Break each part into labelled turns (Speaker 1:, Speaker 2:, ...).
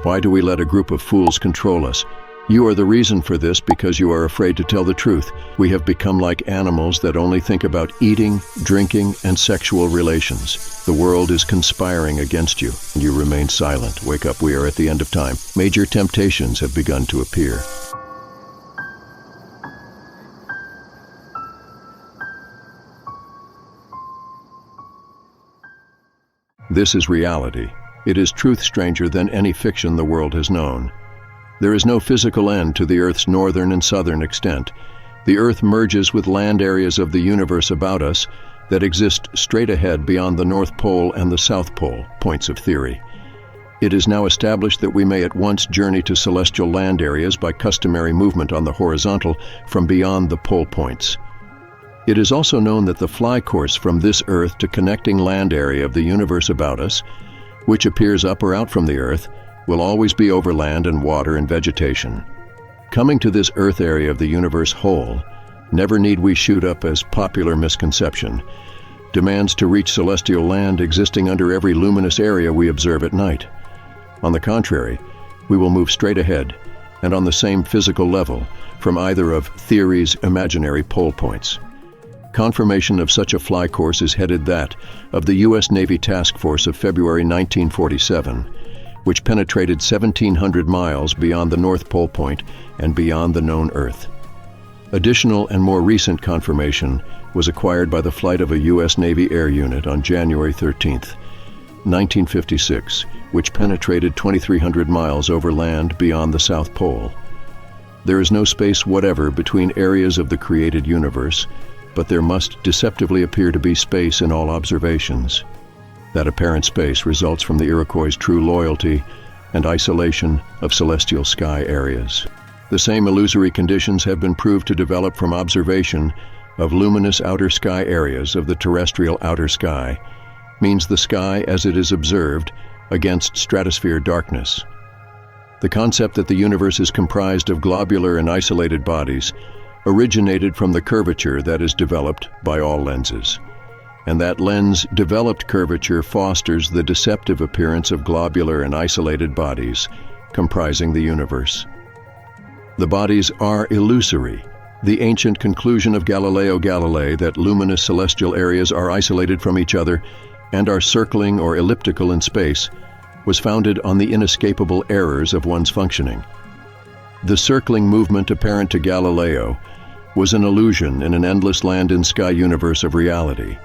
Speaker 1: Why do we let a group of fools control us? You are the reason for this because you are afraid to tell the truth. We have become like animals that only think about eating, drinking, and sexual relations. The world is conspiring against you, and you remain silent. Wake up, we are at the end of time. Major temptations have begun to appear. This is reality. It is truth stranger than any fiction the world has known. There is no physical end to the Earth's northern and southern extent. The Earth merges with land areas of the universe about us that exist straight ahead beyond the North Pole and the South Pole, points of theory. It is now established that we may at once journey to celestial land areas by customary movement on the horizontal from beyond the pole points. It is also known that the fly course from this Earth to connecting land area of the universe about us, which appears up or out from the Earth, will always be over land and water and vegetation. Coming to this Earth area of the universe whole, never need we shoot up as popular misconception, demands to reach celestial land existing under every luminous area we observe at night. On the contrary, we will move straight ahead, and on the same physical level, from either of theory's imaginary pole points. Confirmation of such a fly course is headed that of the U.S. Navy Task Force of February 1947, which penetrated 1,700 miles beyond the North Pole Point and beyond the known Earth. Additional and more recent confirmation was acquired by the flight of a U.S. Navy air unit on January 13, 1956, which penetrated 2,300 miles over land beyond the South Pole. There is no space whatever between areas of the created universe, but there must deceptively appear to be space in all observations. That apparent space results from the Iroquois' true loyalty and isolation of celestial sky areas. The same illusory conditions have been proved to develop from observation of luminous outer sky areas of the terrestrial outer sky, means the sky as it is observed against stratosphere darkness. The concept that the universe is comprised of globular and isolated bodies originated from the curvature that is developed by all lenses. And that lens-developed curvature fosters the deceptive appearance of globular and isolated bodies comprising the universe. The bodies are illusory. The ancient conclusion of Galileo Galilei that luminous celestial areas are isolated from each other and are circling or elliptical in space was founded on the inescapable errors of one's functioning. The circling movement apparent to Galileo was an illusion in an endless land and sky universe of reality.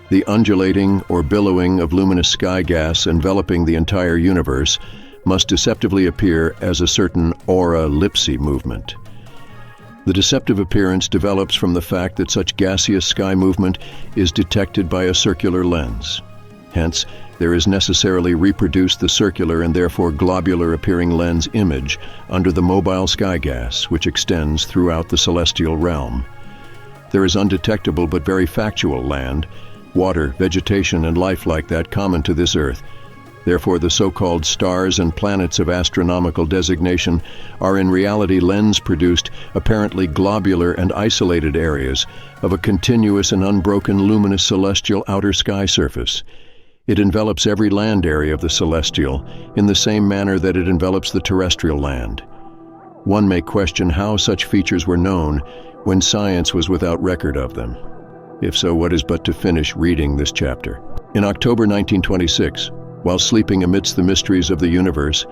Speaker 1: The undulating or billowing of luminous sky gas enveloping the entire universe must deceptively appear as a certain aura-lipsy movement. The deceptive appearance develops from the fact that such gaseous sky movement is detected by a circular lens. Hence, there is necessarily reproduced the circular and therefore globular-appearing lens image under the mobile sky gas, which extends throughout the celestial realm. There is undetectable but very factual land, water, vegetation, and life like that common to this Earth. Therefore, the so-called stars and planets of astronomical designation are in reality lens-produced, apparently globular and isolated areas of a continuous and unbroken luminous celestial outer sky surface. It envelops every land area of the celestial in the same manner that it envelops the terrestrial land. One may question how such features were known when science was without record of them. If so, what is but to finish reading this chapter? In October 1926, while sleeping amidst the mysteries of the universe,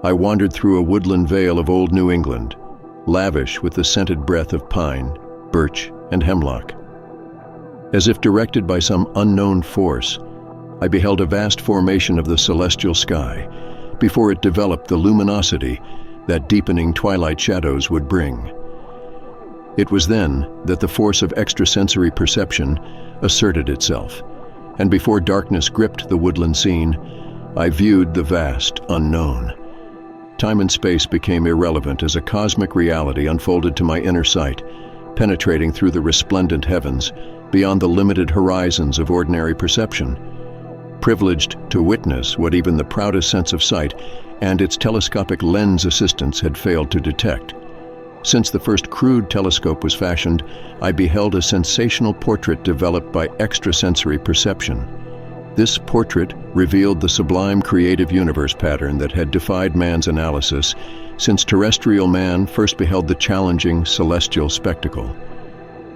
Speaker 1: I wandered through a woodland vale of old New England, lavish with the scented breath of pine, birch, and hemlock. As if directed by some unknown force, I beheld a vast formation of the celestial sky before it developed the luminosity that deepening twilight shadows would bring. It was then that the force of extrasensory perception asserted itself, and before darkness gripped the woodland scene, I viewed the vast unknown. Time and space became irrelevant as a cosmic reality unfolded to my inner sight, penetrating through the resplendent heavens, beyond the limited horizons of ordinary perception. Privileged to witness what even the proudest sense of sight and its telescopic lens assistance had failed to detect. Since the first crude telescope was fashioned, I beheld a sensational portrait developed by extrasensory perception. This portrait revealed the sublime creative universe pattern that had defied man's analysis since terrestrial man first beheld the challenging celestial spectacle.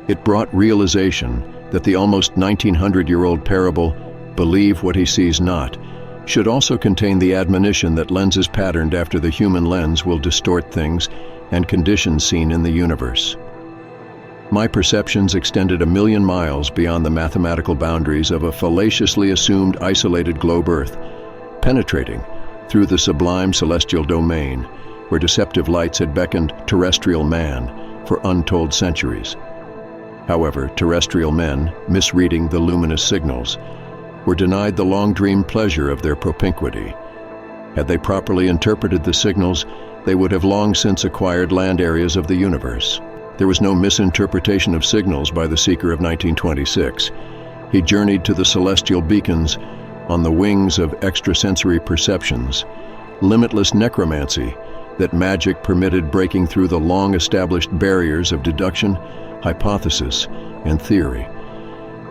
Speaker 1: It brought realization that the almost 1900-year-old parable, "Believe what he sees not," should also contain the admonition that lenses patterned after the human lens will distort things and conditions seen in the universe. My perceptions extended a million miles beyond the mathematical boundaries of a fallaciously assumed isolated globe Earth, penetrating through the sublime celestial domain where deceptive lights had beckoned terrestrial man for untold centuries. However, terrestrial men, misreading the luminous signals, were denied the long-dreamed pleasure of their propinquity. Had they properly interpreted the signals, they would have long since acquired land areas of the universe. There was no misinterpretation of signals by the seeker of 1926. He journeyed to the celestial beacons on the wings of extrasensory perceptions, limitless necromancy that magic permitted breaking through the long-established barriers of deduction, hypothesis, and theory.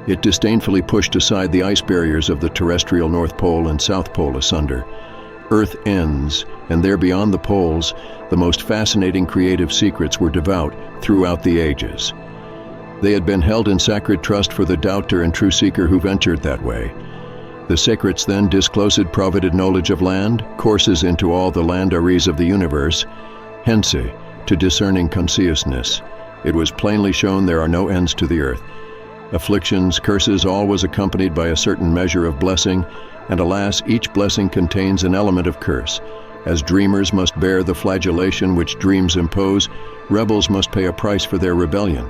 Speaker 1: It disdainfully pushed aside the ice barriers of the terrestrial North Pole and South Pole asunder. Earth ends, and there beyond the poles, the most fascinating creative secrets were devout throughout the ages. They had been held in sacred trust for the doubter and true seeker who ventured that way. The secrets then disclosed provided knowledge of land, courses into all the land areas of the universe, hence to discerning consciousness. It was plainly shown there are no ends to the earth. Afflictions, curses, all was accompanied by a certain measure of blessing, and alas, each blessing contains an element of curse. As dreamers must bear the flagellation which dreams impose, rebels must pay a price for their rebellion.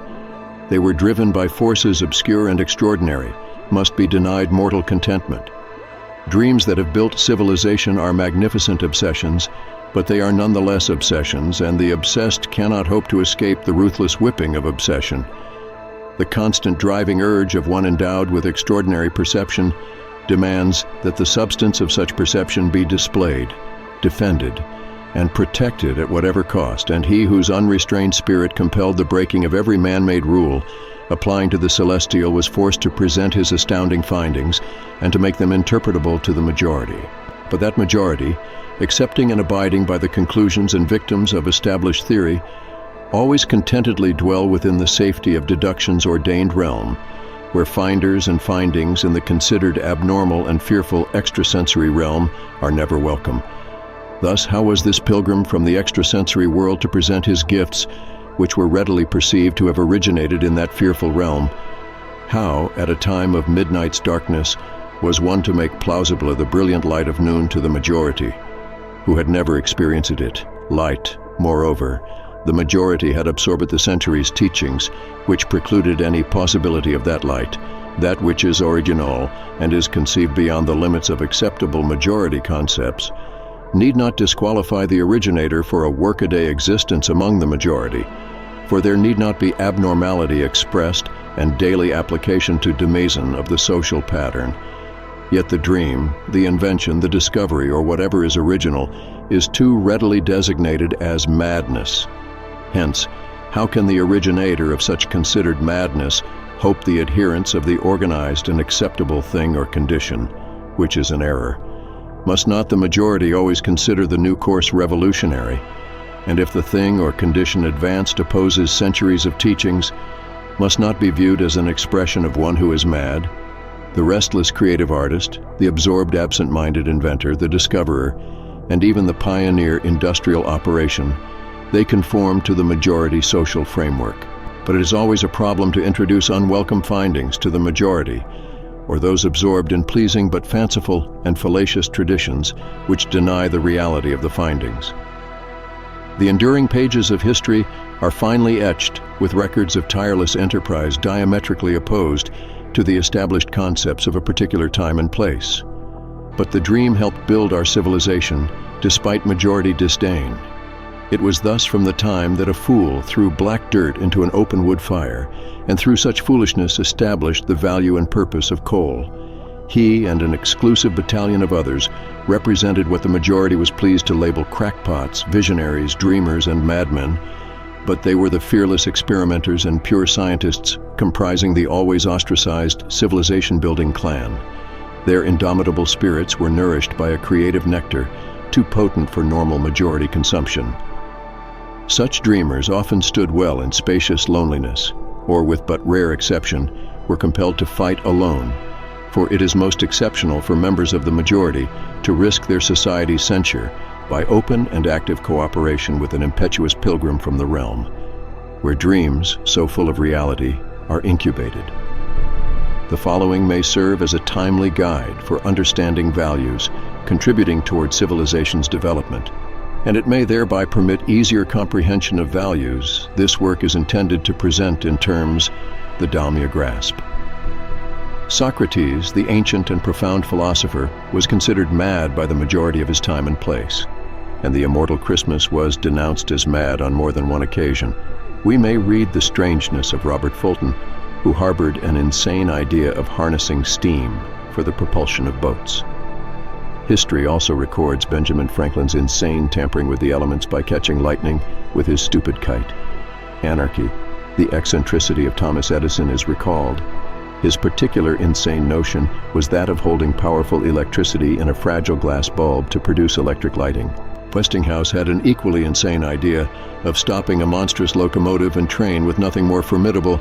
Speaker 1: They were driven by forces obscure and extraordinary, must be denied mortal contentment. Dreams that have built civilization are magnificent obsessions, but they are nonetheless obsessions, and the obsessed cannot hope to escape the ruthless whipping of obsession. The constant driving urge of one endowed with extraordinary perception demands that the substance of such perception be displayed, defended, and protected at whatever cost, and he whose unrestrained spirit compelled the breaking of every man-made rule applying to the celestial was forced to present his astounding findings and to make them interpretable to the majority. But that majority, accepting and abiding by the conclusions and victims of established theory, always contentedly dwell within the safety of deduction's ordained realm, where finders and findings in the considered abnormal and fearful extrasensory realm are never welcome. Thus, how was this pilgrim from the extrasensory world to present his gifts, which were readily perceived to have originated in that fearful realm? How, at a time of midnight's darkness, was one to make plausible the brilliant light of noon to the majority, who had never experienced it? Light, moreover, the majority had absorbed the centuries' teachings, which precluded any possibility of that light, that which is original and is conceived beyond the limits of acceptable majority concepts, need not disqualify the originator for a workaday existence among the majority, for there need not be abnormality expressed and daily application to demaison of the social pattern. Yet the dream, the invention, the discovery, or whatever is original, is too readily designated as madness. Hence, how can the originator of such considered madness hope the adherence of the organized and acceptable thing or condition, which is an error? Must not the majority always consider the new course revolutionary? And if the thing or condition advanced opposes centuries of teachings, must not be viewed as an expression of one who is mad? The restless creative artist, the absorbed absent-minded inventor, the discoverer, and even the pioneer industrial operation, they conform to the majority social framework. But it is always a problem to introduce unwelcome findings to the majority, or those absorbed in pleasing but fanciful and fallacious traditions which deny the reality of the findings. The enduring pages of history are finely etched with records of tireless enterprise diametrically opposed to the established concepts of a particular time and place. But the dream helped build our civilization despite majority disdain. It was thus from the time that a fool threw black dirt into an open wood fire, and through such foolishness established the value and purpose of coal. He and an exclusive battalion of others represented what the majority was pleased to label crackpots, visionaries, dreamers, and madmen, but they were the fearless experimenters and pure scientists comprising the always ostracized civilization-building clan. Their indomitable spirits were nourished by a creative nectar too potent for normal majority consumption. Such dreamers often stood well in spacious loneliness, or with but rare exception, were compelled to fight alone, for it is most exceptional for members of the majority to risk their society's censure by open and active cooperation with an impetuous pilgrim from the realm, where dreams, so full of reality, are incubated. The following may serve as a timely guide for understanding values, contributing toward civilization's development, and it may thereby permit easier comprehension of values. This work is intended to present in terms the Dalmia grasp. Socrates, the ancient and profound philosopher, was considered mad by the majority of his time and place, and the immortal Christmas was denounced as mad on more than one occasion. We may read the strangeness of Robert Fulton, who harbored an insane idea of harnessing steam for the propulsion of boats. History also records Benjamin Franklin's insane tampering with the elements by catching lightning with his stupid kite. Anarchy, the eccentricity of Thomas Edison, is recalled. His particular insane notion was that of holding powerful electricity in a fragile glass bulb to produce electric lighting. Westinghouse had an equally insane idea of stopping a monstrous locomotive and train with nothing more formidable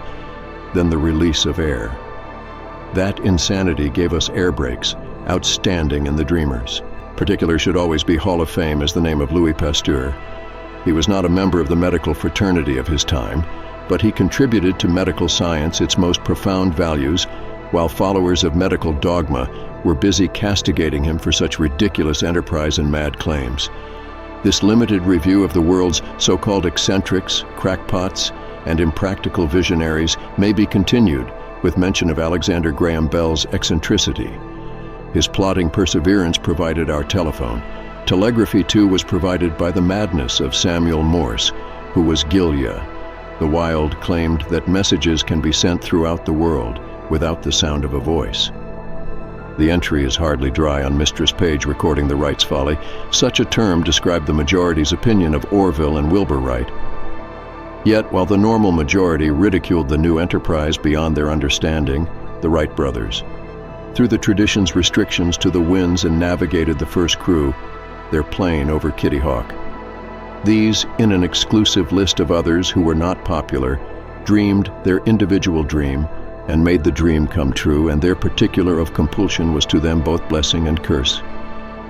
Speaker 1: than the release of air. That insanity gave us air brakes, outstanding in the dreamers. Particular should always be Hall of Fame as the name of Louis Pasteur. He was not a member of the medical fraternity of his time, but he contributed to medical science its most profound values, while followers of medical dogma were busy castigating him for such ridiculous enterprise and mad claims. This limited review of the world's so-called eccentrics, crackpots, and impractical visionaries may be continued with mention of Alexander Graham Bell's eccentricity. His plodding perseverance provided our telephone. Telegraphy, too, was provided by the madness of Samuel Morse, who was Gilya. The Wild claimed that messages can be sent throughout the world without the sound of a voice. The entry is hardly dry on Mistress Page recording the Wright's folly. Such a term described the majority's opinion of Orville and Wilbur Wright. Yet, while the normal majority ridiculed the new enterprise beyond their understanding, the Wright brothers, threw the tradition's restrictions to the winds and navigated the first crew, their plane over Kitty Hawk. These, in an exclusive list of others who were not popular, dreamed their individual dream and made the dream come true, and their particular of compulsion was to them both blessing and curse.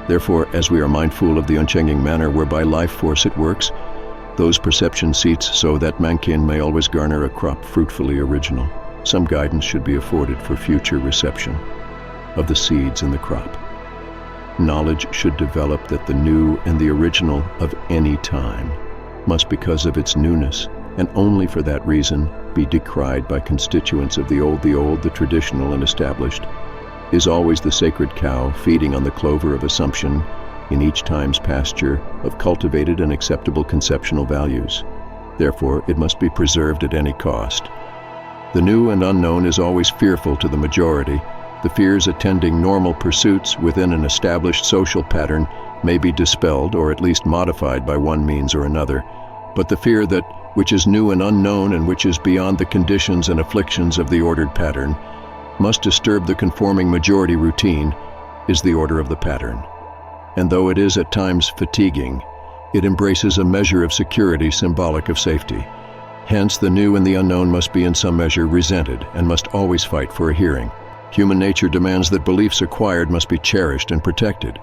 Speaker 1: Therefore, as we are mindful of the unchanging manner whereby life force it works, those perception seats so that mankind may always garner a crop fruitfully original, some guidance should be afforded for future reception of the seeds in the crop. Knowledge should develop that the new and the original of any time must, because of its newness, and only for that reason, be decried by constituents of the old, the traditional and established, is always the sacred cow feeding on the clover of assumption in each time's pasture of cultivated and acceptable conceptual values. Therefore, it must be preserved at any cost. The new and unknown is always fearful to the majority. The fears attending normal pursuits within an established social pattern may be dispelled or at least modified by one means or another, but the fear that which is new and unknown and which is beyond the conditions and afflictions of the ordered pattern must disturb the conforming majority routine is the order of the pattern. And though it is at times fatiguing, it embraces a measure of security symbolic of safety. Hence, the new and the unknown must be in some measure resented and must always fight for a hearing. Human nature demands that beliefs acquired must be cherished and protected,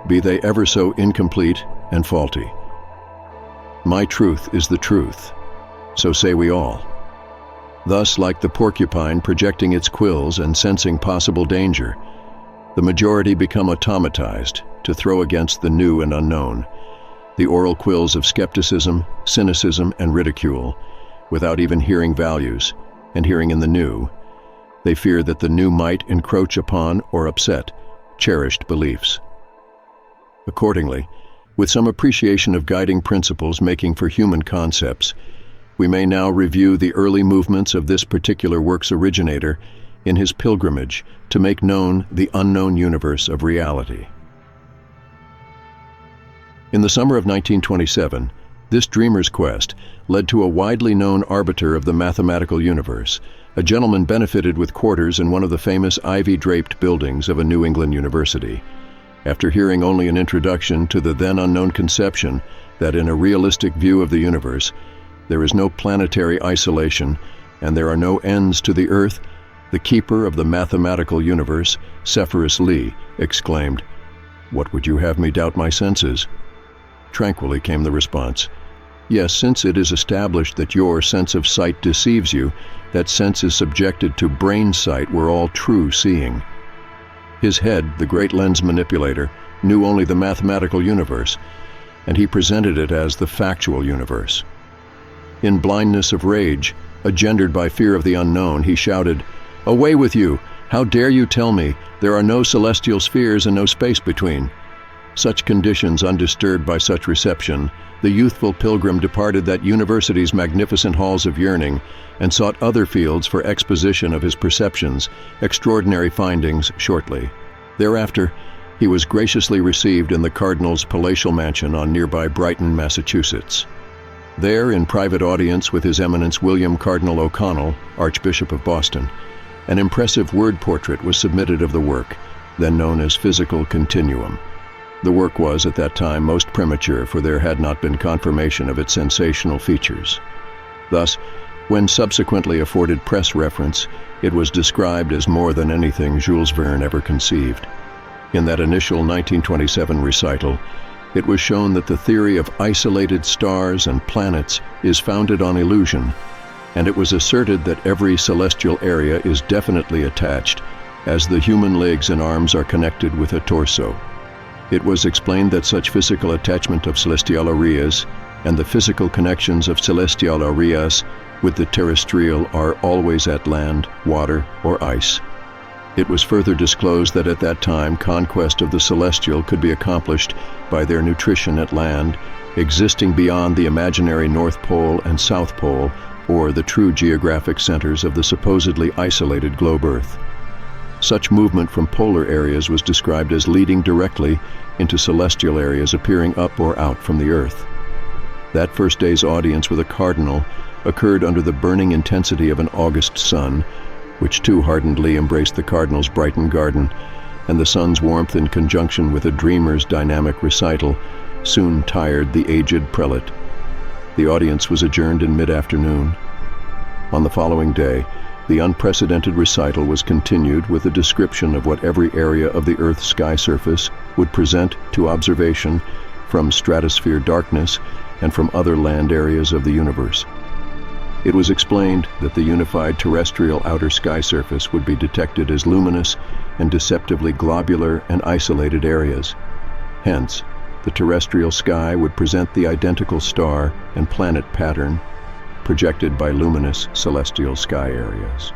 Speaker 1: be they ever so incomplete and faulty. My truth is the truth, so say we all. Thus, like the porcupine projecting its quills and sensing possible danger, the majority become automatized to throw against the new and unknown, the oral quills of skepticism, cynicism, and ridicule, without even hearing values and hearing in the new. They fear that the new might encroach upon or upset cherished beliefs. Accordingly, with some appreciation of guiding principles making for human concepts, we may now review the early movements of this particular work's originator in his pilgrimage to make known the unknown universe of reality. In the summer of 1927, This dreamer's quest led to a widely known arbiter of the mathematical universe. A gentleman benefited with quarters in one of the famous ivy-draped buildings of a New England university. After hearing only an introduction to the then unknown conception that in a realistic view of the universe, there is no planetary isolation and there are no ends to the earth, the keeper of the mathematical universe, Sepphoris Lee, exclaimed, "What would you have me doubt my senses?" Tranquilly came the response, "Yes, since it is established that your sense of sight deceives you, that sense is subjected to brain sight where all true seeing." His head, the great lens manipulator, knew only the mathematical universe, and he presented it as the factual universe. In blindness of rage, engendered by fear of the unknown, he shouted, "Away with you! How dare you tell me there are no celestial spheres and no space between?" Such conditions undisturbed by such reception, the youthful pilgrim departed that university's magnificent halls of yearning and sought other fields for exposition of his perceptions, extraordinary findings shortly. Thereafter, he was graciously received in the Cardinal's palatial mansion on nearby Brighton, Massachusetts. There, in private audience with His Eminence William Cardinal O'Connell, Archbishop of Boston, an impressive word portrait was submitted of the work, then known as Physical Continuum. The work was, at that time, most premature, for there had not been confirmation of its sensational features. Thus, when subsequently afforded press reference, it was described as more than anything Jules Verne ever conceived. In that initial 1927 recital, it was shown that the theory of isolated stars and planets is founded on illusion, and it was asserted that every celestial area is definitely attached, as the human legs and arms are connected with a torso. It was explained that such physical attachment of celestial areas and the physical connections of celestial areas with the terrestrial are always at land, water, or ice. It was further disclosed that at that time conquest of the celestial could be accomplished by their nutrition at land, existing beyond the imaginary North Pole and South Pole, or the true geographic centers of the supposedly isolated globe Earth. Such movement from polar areas was described as leading directly into celestial areas appearing up or out from the Earth. That first day's audience with a cardinal occurred under the burning intensity of an August sun, which too ardently embraced the cardinal's Brighton garden, and the sun's warmth in conjunction with a dreamer's dynamic recital soon tired the aged prelate. The audience was adjourned in mid-afternoon. On the following day, the unprecedented recital was continued with a description of what every area of the Earth's sky surface would present to observation from stratosphere darkness and from other land areas of the universe. It was explained that the unified terrestrial outer sky surface would be detected as luminous and deceptively globular and isolated areas. Hence, the terrestrial sky would present the identical star and planet pattern projected by luminous celestial sky areas.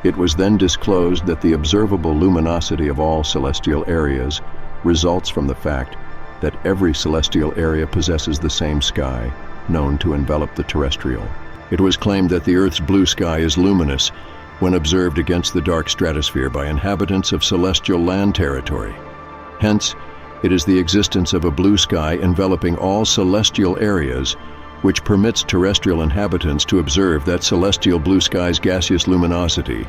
Speaker 1: It was then disclosed that the observable luminosity of all celestial areas results from the fact that every celestial area possesses the same sky, known to envelop the terrestrial. It was claimed that the Earth's blue sky is luminous when observed against the dark stratosphere by inhabitants of celestial land territory. Hence, it is the existence of a blue sky enveloping all celestial areas which permits terrestrial inhabitants to observe that celestial blue sky's gaseous luminosity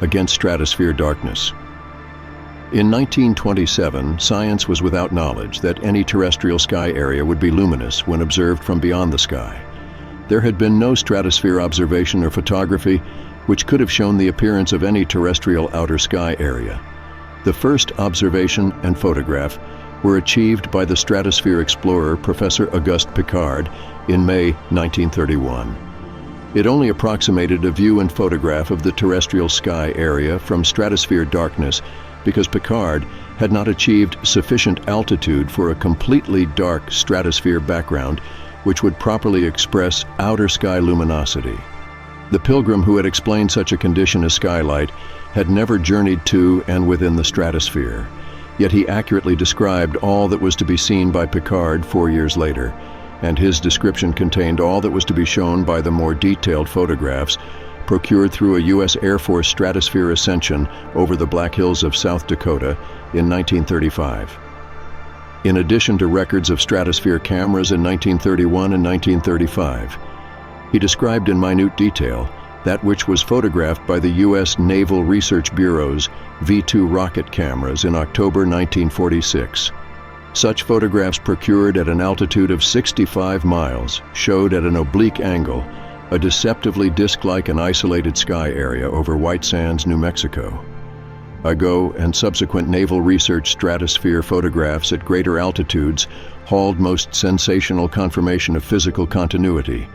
Speaker 1: against stratosphere darkness. In 1927, science was without knowledge that any terrestrial sky area would be luminous when observed from beyond the sky. There had been no stratosphere observation or photography which could have shown the appearance of any terrestrial outer sky area. The first observation and photograph were achieved by the stratosphere explorer Professor Auguste Piccard in May 1931. It only approximated a view and photograph of the terrestrial sky area from stratosphere darkness because Piccard had not achieved sufficient altitude for a completely dark stratosphere background which would properly express outer sky luminosity. The pilgrim who had explained such a condition as skylight had never journeyed to and within the stratosphere, yet he accurately described all that was to be seen by Piccard 4 years later, and his description contained all that was to be shown by the more detailed photographs procured through a U.S. Air Force stratosphere ascension over the Black Hills of South Dakota in 1935. in addition to records of stratosphere cameras in 1931 and 1935. He described in minute detail that which was photographed by the U.S. Naval Research Bureau's V-2 rocket cameras in October 1946. Such photographs procured at an altitude of 65 miles showed at an oblique angle a deceptively disc-like and isolated sky area over White Sands, New Mexico. AGO and subsequent naval research stratosphere photographs at greater altitudes hauled most sensational confirmation of physical continuity.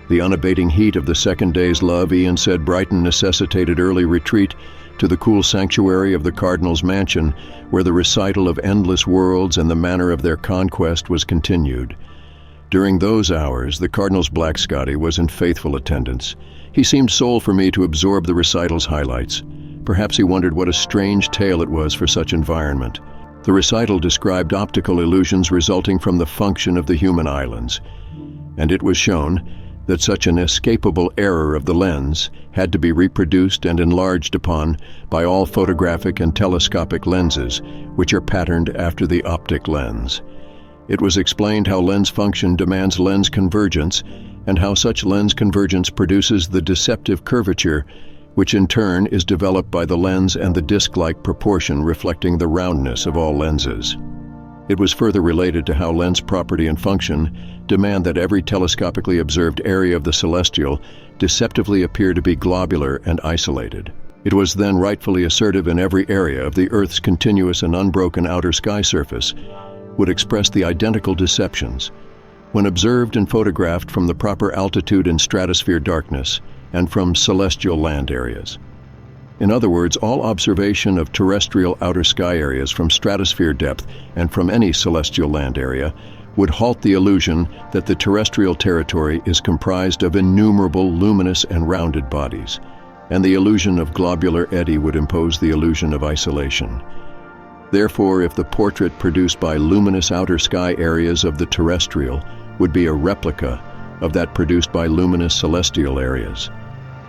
Speaker 1: The unabating heat of the second day's love, Ian said, Brighton necessitated early retreat to the cool sanctuary of the Cardinal's mansion, where the recital of endless worlds and the manner of their conquest was continued. During those hours, the Cardinal's Black Scotty was in faithful attendance. He seemed sole for me to absorb the recital's highlights. Perhaps he wondered what a strange tale it was for such environment. The recital described optical illusions resulting from the function of the human islands, and it was shown that such an escapable error of the lens had to be reproduced and enlarged upon by all photographic and telescopic lenses, which are patterned after the optic lens. It was explained how lens function demands lens convergence, and how such lens convergence produces the deceptive curvature, which in turn is developed by the lens and the disc-like proportion reflecting the roundness of all lenses. It was further related to how lens property and function demand that every telescopically observed area of the celestial deceptively appear to be globular and isolated. It was then rightfully assertive in every area of the Earth's continuous and unbroken outer sky surface would express the identical deceptions when observed and photographed from the proper altitude and stratosphere darkness and from celestial land areas. In other words, all observation of terrestrial outer sky areas from stratosphere depth and from any celestial land area would halt the illusion that the terrestrial territory is comprised of innumerable luminous and rounded bodies, and the illusion of globular eddy would impose the illusion of isolation. Therefore, if the portrait produced by luminous outer sky areas of the terrestrial would be a replica of that produced by luminous celestial areas,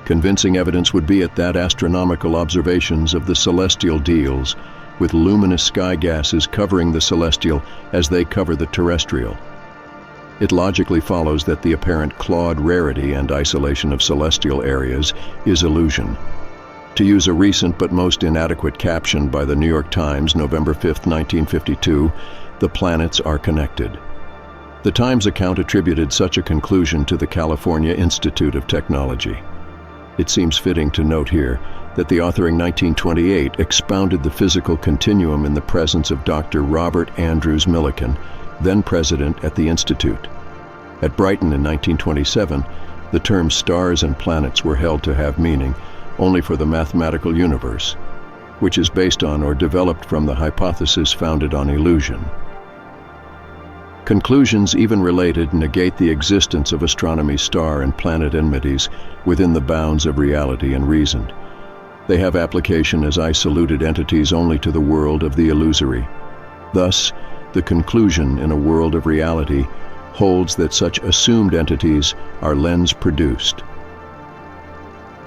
Speaker 1: convincing evidence would be at that astronomical observations of the celestial deals, with luminous sky gases covering the celestial as they cover the terrestrial. It logically follows that the apparent clawed rarity and isolation of celestial areas is illusion. To use a recent but most inadequate caption by the New York Times, November 5, 1952, the planets are connected. The Times account attributed such a conclusion to the California Institute of Technology. It seems fitting to note here that the author in 1928 expounded the physical continuum in the presence of Dr. Robert Andrews Millikan, then president at the Institute. At Brighton in 1927, the terms stars and planets were held to have meaning only for the mathematical universe, which is based on or developed from the hypothesis founded on illusion. Conclusions even related negate the existence of astronomy's star and planet enmities within the bounds of reality and reason. They have application as isolated entities only to the world of the illusory. Thus, the conclusion in a world of reality holds that such assumed entities are lens-produced.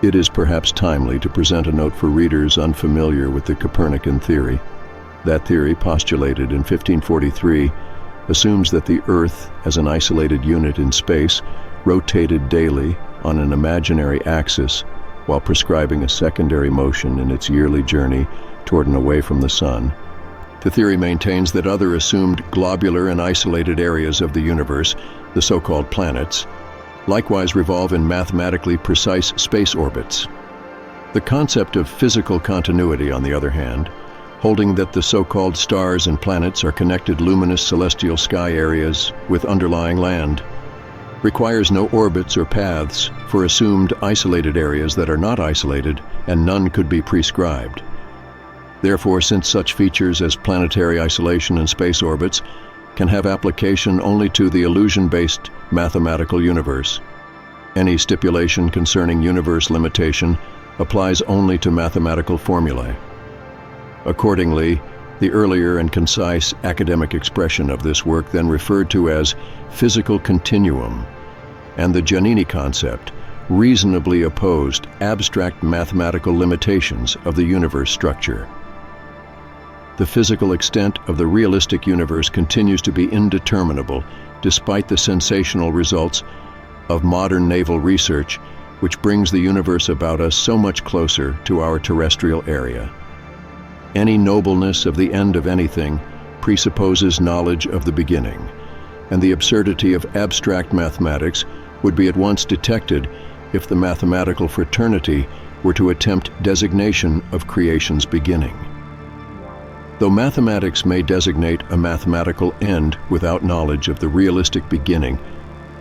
Speaker 1: It is perhaps timely to present a note for readers unfamiliar with the Copernican theory. That theory, postulated in 1543, assumes that the Earth, as an isolated unit in space, rotated daily on an imaginary axis while prescribing a secondary motion in its yearly journey toward and away from the Sun. The theory maintains that other assumed globular and isolated areas of the universe, the so-called planets, likewise revolve in mathematically precise space orbits. The concept of physical continuity, on the other hand, holding that the so-called stars and planets are connected luminous celestial sky areas with underlying land, requires no orbits or paths for assumed isolated areas that are not isolated, and none could be prescribed. Therefore, since such features as planetary isolation and space orbits can have application only to the illusion-based mathematical universe, any stipulation concerning universe limitation applies only to mathematical formulae. Accordingly, the earlier and concise academic expression of this work then referred to as physical continuum, and the Giannini concept reasonably opposed abstract mathematical limitations of the universe structure. The physical extent of the realistic universe continues to be indeterminable, despite the sensational results of modern naval research, which brings the universe about us so much closer to our terrestrial area. Any nobleness of the end of anything presupposes knowledge of the beginning, and the absurdity of abstract mathematics would be at once detected if the mathematical fraternity were to attempt designation of creation's beginning. Though mathematics may designate a mathematical end without knowledge of the realistic beginning,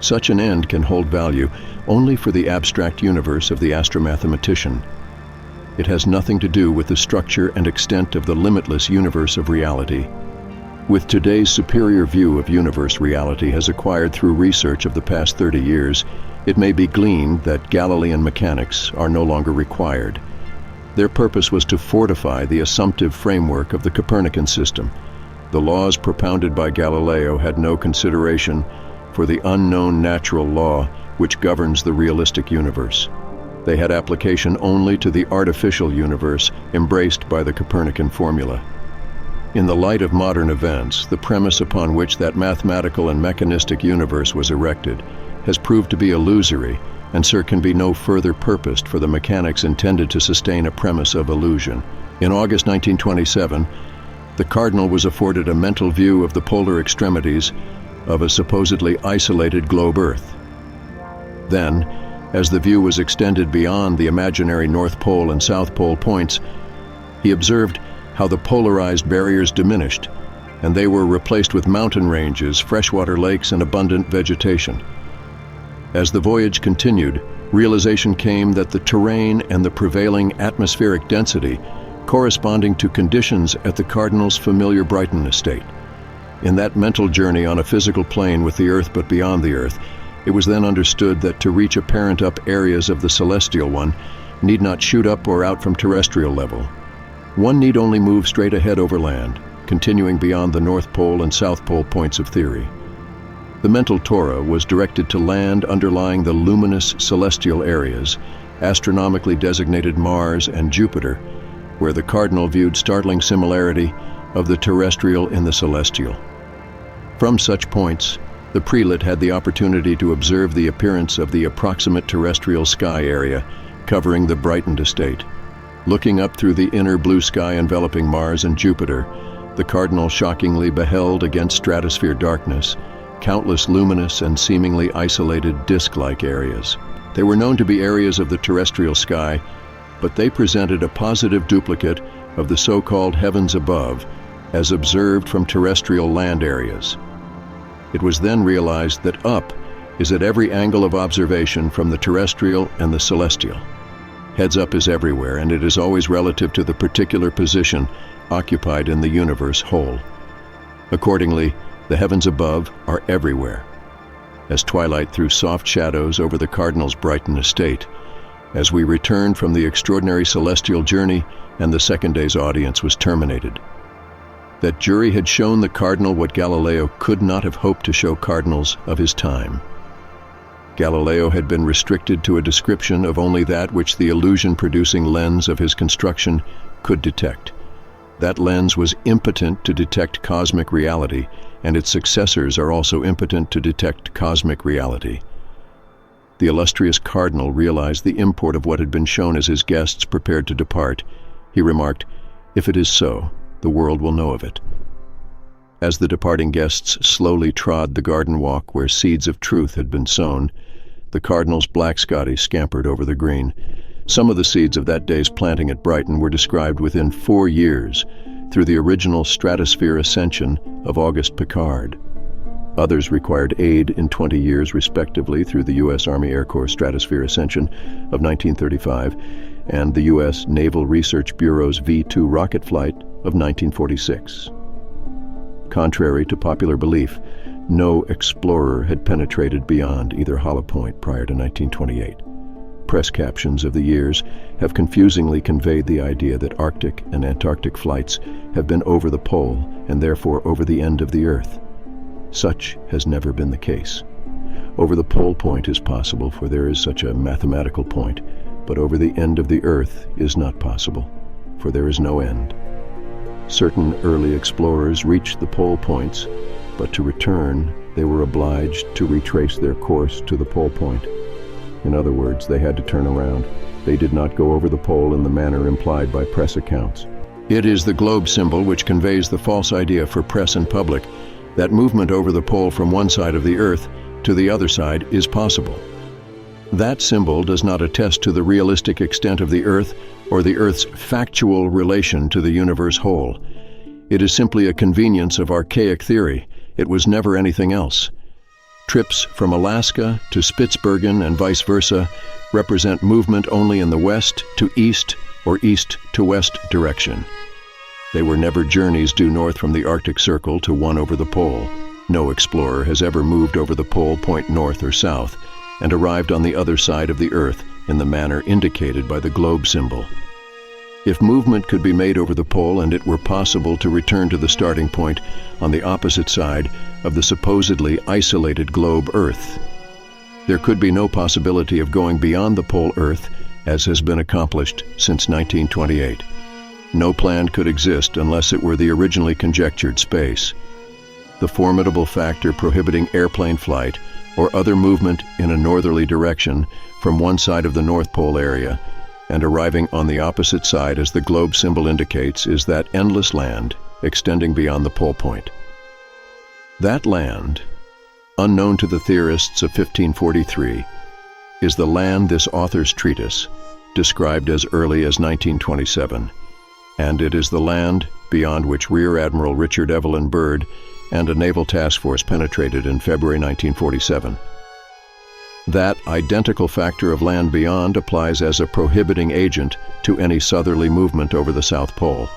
Speaker 1: such an end can hold value only for the abstract universe of the astromathematician. It has nothing to do with the structure and extent of the limitless universe of reality. With today's superior view of universe reality has acquired through research of the past 30 years, it may be gleaned that Galilean mechanics are no longer required. Their purpose was to fortify the assumptive framework of the Copernican system. The laws propounded by Galileo had no consideration for the unknown natural law which governs the realistic universe. They had application only to the artificial universe embraced by the Copernican formula. In the light of modern events, the premise upon which that mathematical and mechanistic universe was erected has proved to be illusory, and can be no further purposed for the mechanics intended to sustain a premise of illusion. In August 1927, the Cardinal was afforded a mental view of the polar extremities of a supposedly isolated globe Earth. Then, as the view was extended beyond the imaginary North Pole and South Pole points, he observed how the polarized barriers diminished, and they were replaced with mountain ranges, freshwater lakes, and abundant vegetation. As the voyage continued, realization came that the terrain and the prevailing atmospheric density corresponding to conditions at the Cardinal's familiar Brighton estate. In that mental journey on a physical plane with the Earth but beyond the Earth, it was then understood that to reach apparent up areas of the celestial one need not shoot up or out from terrestrial level. One need only move straight ahead over land, continuing beyond the North Pole and South Pole points of theory. The mental Torah was directed to land underlying the luminous celestial areas, astronomically designated Mars and Jupiter, where the Cardinal viewed startling similarity of the terrestrial in the celestial. From such points, the prelate had the opportunity to observe the appearance of the approximate terrestrial sky area covering the Brighton estate. Looking up through the inner blue sky enveloping Mars and Jupiter, the Cardinal shockingly beheld against stratosphere darkness countless luminous and seemingly isolated disk-like areas. They were known to be areas of the terrestrial sky, but they presented a positive duplicate of the so-called heavens above, as observed from terrestrial land areas. It was then realized that up is at every angle of observation from the terrestrial and the celestial. Heads up is everywhere, and it is always relative to the particular position occupied in the universe whole. Accordingly, the heavens above are everywhere. As twilight threw soft shadows over the Cardinal's Brighton estate, as we returned from the extraordinary celestial journey and the second day's audience was terminated. That jury had shown the Cardinal what Galileo could not have hoped to show cardinals of his time. Galileo had been restricted to a description of only that which the illusion-producing lens of his construction could detect. That lens was impotent to detect cosmic reality, and its successors are also impotent to detect cosmic reality. The illustrious Cardinal realized the import of what had been shown as his guests prepared to depart. He remarked, "If it is so, the world will know of it." As the departing guests slowly trod the garden walk where seeds of truth had been sown, the Cardinal's black Scotty scampered over the green. Some of the seeds of that day's planting at Brighton were described within 4 years through the original stratosphere ascension of Auguste Piccard. Others required aid in 20 years respectively through the U.S. Army Air Corps stratosphere ascension of 1935 and the U.S. Naval Research Bureau's V-2 rocket flight of 1946. Contrary to popular belief, no explorer had penetrated beyond either hollow point prior to 1928. Press captions of the years have confusingly conveyed the idea that Arctic and Antarctic flights have been over the pole and therefore over the end of the Earth. Such has never been the case. Over the pole point is possible, for there is such a mathematical point, but over the end of the Earth is not possible, for there is no end. Certain early explorers reached the pole points, but to return, they were obliged to retrace their course to the pole point. In other words, they had to turn around. They did not go over the pole in the manner implied by press accounts. It is the globe symbol which conveys the false idea for press and public that movement over the pole from one side of the Earth to the other side is possible. That symbol does not attest to the realistic extent of the Earth or the Earth's factual relation to the universe whole. It is simply a convenience of archaic theory. It was never anything else. Trips from Alaska to Spitsbergen and vice versa represent movement only in the west to east or east to west direction. They were never journeys due north from the Arctic Circle to one over the pole. No explorer has ever moved over the pole point north or south and arrived on the other side of the Earth in the manner indicated by the globe symbol. If movement could be made over the pole and it were possible to return to the starting point on the opposite side of the supposedly isolated globe Earth, there could be no possibility of going beyond the pole Earth as has been accomplished since 1928. No plan could exist unless it were the originally conjectured space. The formidable factor prohibiting airplane flight or other movement in a northerly direction from one side of the North Pole area and arriving on the opposite side as the globe symbol indicates is that endless land extending beyond the pole point. That land, unknown to the theorists of 1543, is the land this author's treatise described as early as 1927, and it is the land beyond which Rear Admiral Richard Evelyn Byrd and a naval task force penetrated in February 1947. That identical factor of land beyond applies as a prohibiting agent to any southerly movement over the South Pole,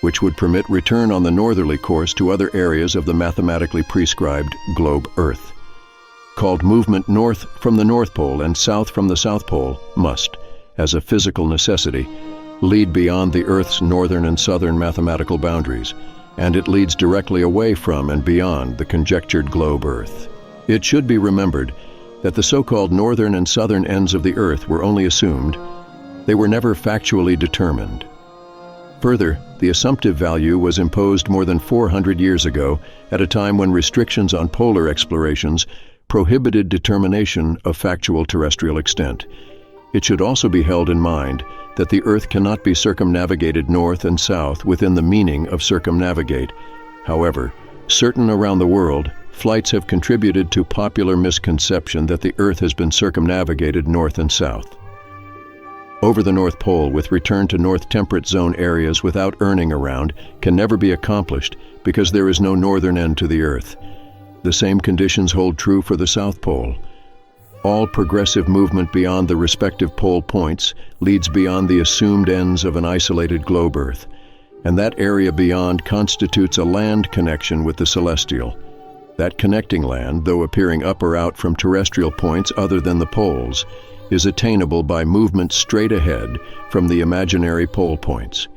Speaker 1: which would permit return on the northerly course to other areas of the mathematically prescribed globe Earth. Called movement north from the North Pole and south from the South Pole must, as a physical necessity, lead beyond the Earth's northern and southern mathematical boundaries, and it leads directly away from and beyond the conjectured globe Earth. It should be remembered that the so-called northern and southern ends of the Earth were only assumed. They were never factually determined. Further, the assumptive value was imposed more than 400 years ago at a time when restrictions on polar explorations prohibited determination of factual terrestrial extent. It should also be held in mind that the Earth cannot be circumnavigated north and south within the meaning of circumnavigate. However, certain around the world, flights have contributed to popular misconception that the Earth has been circumnavigated north and south. Over the North Pole with return to North Temperate Zone areas without earning around can never be accomplished because there is no northern end to the Earth. The same conditions hold true for the South Pole. All progressive movement beyond the respective pole points leads beyond the assumed ends of an isolated globe Earth, and that area beyond constitutes a land connection with the celestial. That connecting land, though appearing up or out from terrestrial points other than the poles, is attainable by movement straight ahead from the imaginary pole points.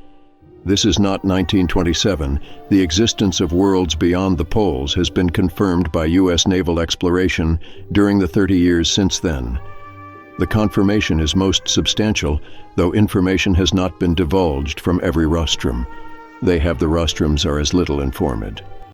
Speaker 1: This is not 1927. The existence of worlds beyond the poles has been confirmed by U.S. naval exploration during the 30 years since then. The confirmation is most substantial, though information has not been divulged from every rostrum. They have the rostrums are as little informed.